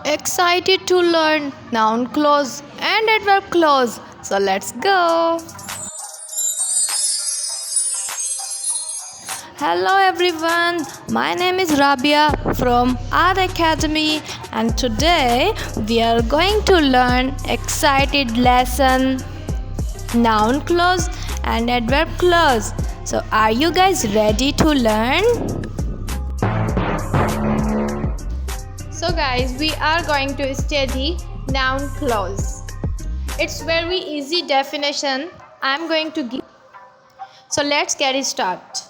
Excited to learn noun clause and adverb clause. So let's go. Hello everyone, my name is Rabia from Art Academy and today we are going to learn excited lesson noun clause and adverb clause. So are you guys ready to learn? So guys, we are going to study noun clause. It's very easy definition I'm going to give. So let's get it started.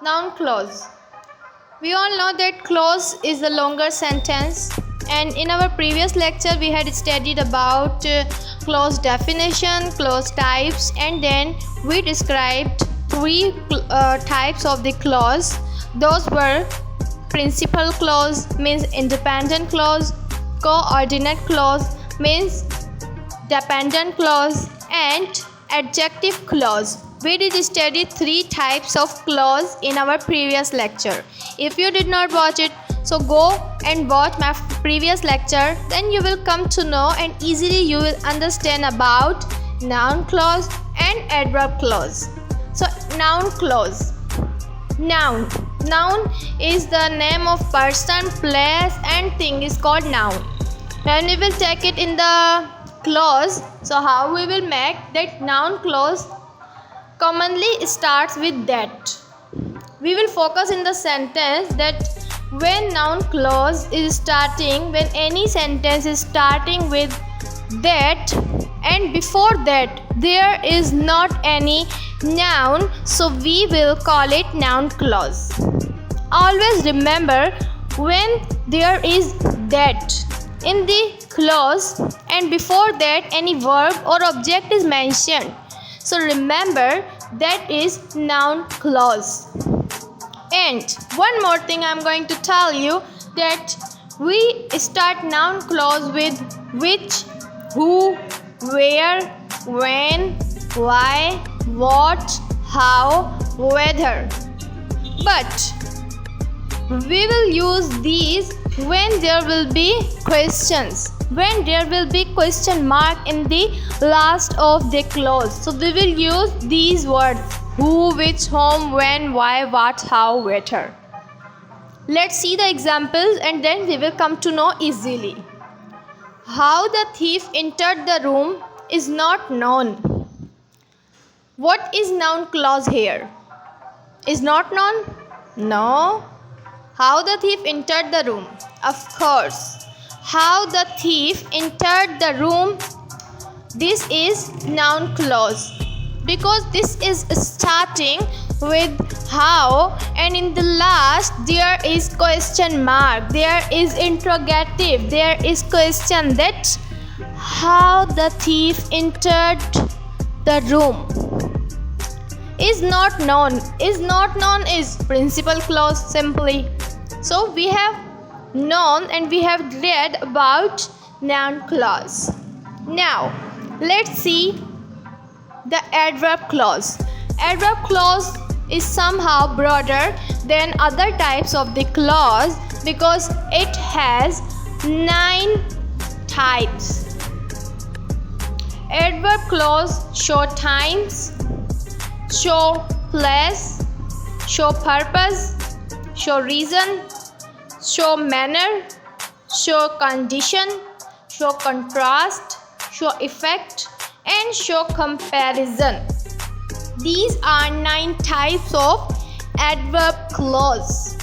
Noun clause. We all know that clause is a longer sentence, and in our previous lecture we had studied about clause definition, clause types, and then we described three types of the clause. Those were principal clause, means independent clause, coordinate clause, means dependent clause, and adjective clause. We did study three types of clause in our previous lecture. If you did not watch it, so go and watch my previous lecture, then you will come to know and easily you will understand about noun clause and adverb clause. So noun clause. Noun is the name of person, place and thing is called noun. And we will take it in the clause. So how we will make that noun clause commonly starts with that. We will focus in the sentence that when noun clause is starting, when any sentence is starting with that and before that there is not any noun, so we will call it noun clause. Always remember, when there is that in the clause and before that any verb or object is mentioned, so remember that is noun clause. And one more thing I'm going to tell you, that we start noun clause with which, who, where, when, why, what, how, whether. But we will use these when there will be questions, when there will be question mark in the last of the clause. So we will use these words: who, which, whom, when, why, what, how, whether. Let's see the examples and then we will come to know easily. How the thief entered the room is not known. What is noun clause here? Is not known? No. How the thief entered the room? Of course. How the thief entered the room, this is noun clause, because this is starting with how and in the last there is question mark, there is interrogative, there is question, that how the thief entered the room. Is not known. Is not known is principal clause simply. So we have known and we have read about noun clause. Now let's see the adverb clause. Adverb clause is somehow broader than other types of the clause because it has 9 types. Adverb clause show times, show place, show purpose, show reason, show manner, show condition, show contrast, show effect, and show comparison. These are 9 types of adverb clause.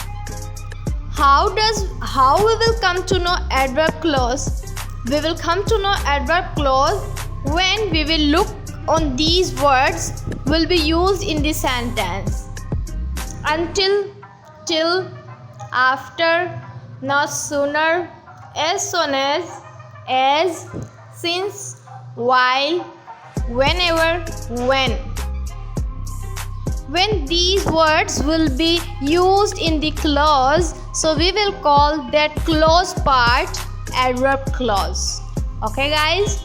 How we will come to know adverb clause? We will come to know adverb clause when we will look on these words will be used in the sentence. Until, till, after, not sooner, as soon as, since, while, whenever, when. When these words will be used in the clause, so we will call that clause part adverb clause. Okay guys,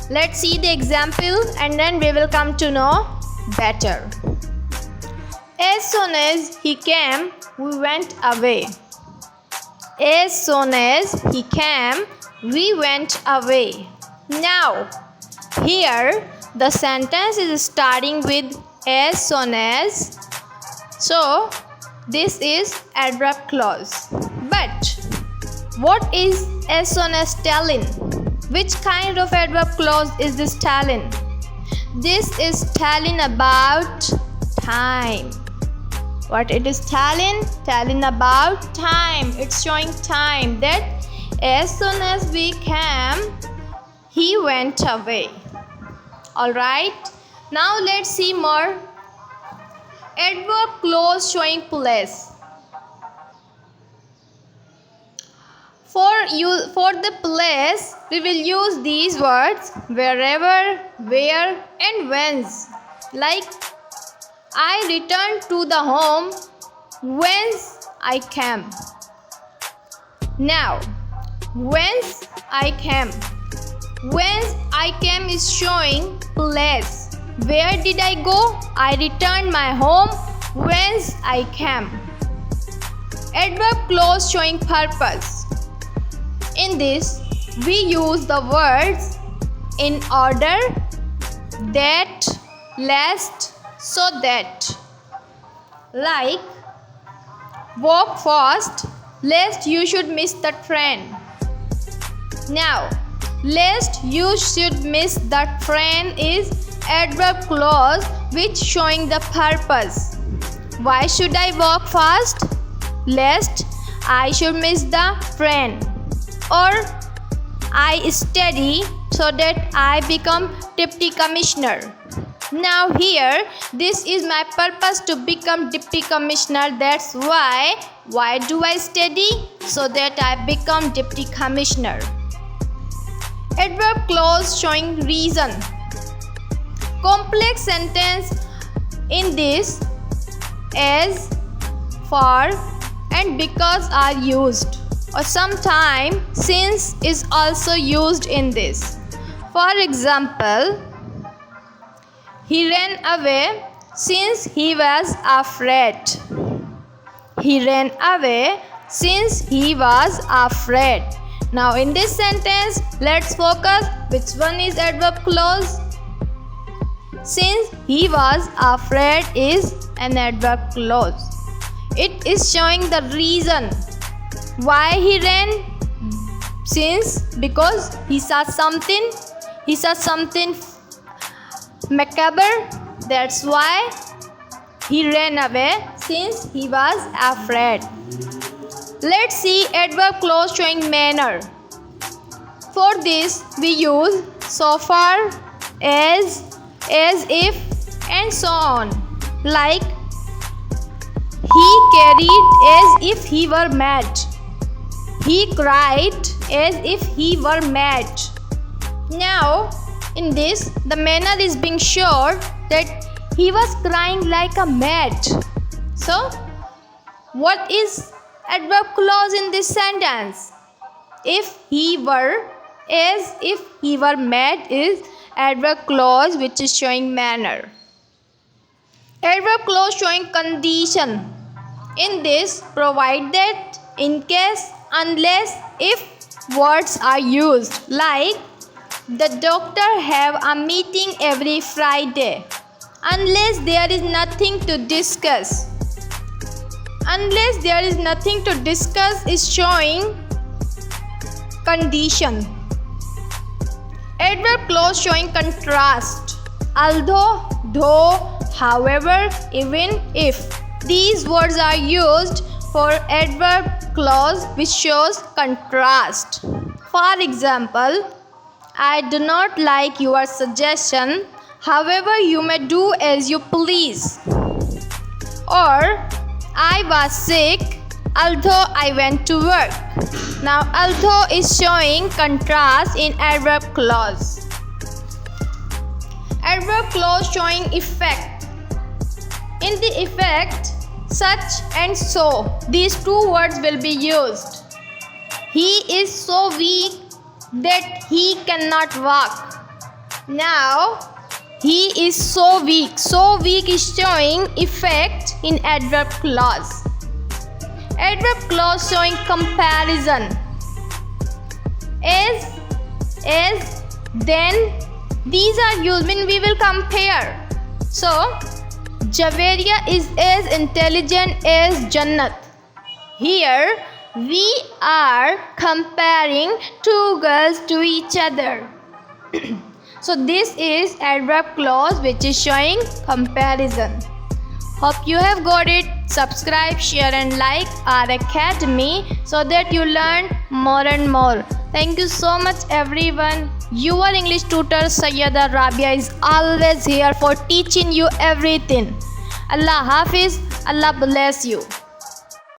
let's see the example and then we will come to know better. As soon as he came, we went away. As soon as he came, we went away. Now, here the sentence is starting with as soon as. So, this is adverb clause. But what is as soon as telling? Which kind of adverb clause is this telling? This is telling about time. What it is telling? Telling about time. It's showing time, that as soon as we came, he went away. Alright. Now let's see more. Adverb clause showing place. For the place, we will use these words wherever, where, and whence. Like, I returned to the home whence I came. Now, whence I came. Whence I came is showing place. Where did I go? I returned my home whence I came. Adverb clause showing purpose. In this, we use the words in order, that, lest, so that. Like, walk fast lest you should miss the train. Now, lest you should miss the train is adverb clause which showing the purpose. Why should I walk fast? Lest I should miss the train. Or I study so that I become deputy commissioner. Now here, this is my purpose to become deputy commissioner. That's why do I study? So that I become deputy commissioner. Adverb clause showing reason. Complex sentence in this as, for, and because are used. Or sometimes since is also used in this. For example, he ran away since he was afraid. He ran away since he was afraid. Now in this sentence, let's focus which one is adverb clause. Since he was afraid is an adverb clause. It is showing the reason why he ran. Since, because he saw something macabre. That's why he ran away, since he was afraid. Let's see adverb clause showing manner. For this we use so far, as if, and so on. Like, he carried as if he were mad. He cried as if he were mad. Now, in this, the manner is being shown that he was crying like a mad. So, what is adverb clause in this sentence? If he were, as if he were mad is adverb clause which is showing manner. Adverb clause showing condition. In this, provide that, in case, unless, if words are used. Like, the doctor have a meeting every Friday. Unless there is nothing to discuss. Unless there is nothing to discuss is showing condition. Adverb clause showing contrast. Although, though, however, even, if. These words are used for adverb clause which shows contrast. For example, I do not like your suggestion. However, you may do as you please. Or, I was sick, although I went to work. Now, although is showing contrast in adverb clause. Adverb clause showing effect. In the effect, such and so, these two words will be used. He is so weak that he cannot walk. Now, he is so weak. So weak is showing effect in adverb clause. Adverb clause showing comparison. Is, then. These are used when we will compare. So, Javeria is as intelligent as Jannat. Here, we are comparing two girls to each other. So, this is adverb clause which is showing comparison. Hope you have got it. Subscribe, share and like our academy so that you learn more and more. Thank you so much everyone. Your English tutor Sayyida Rabia is always here for teaching you everything. Allah Hafiz. Allah bless you.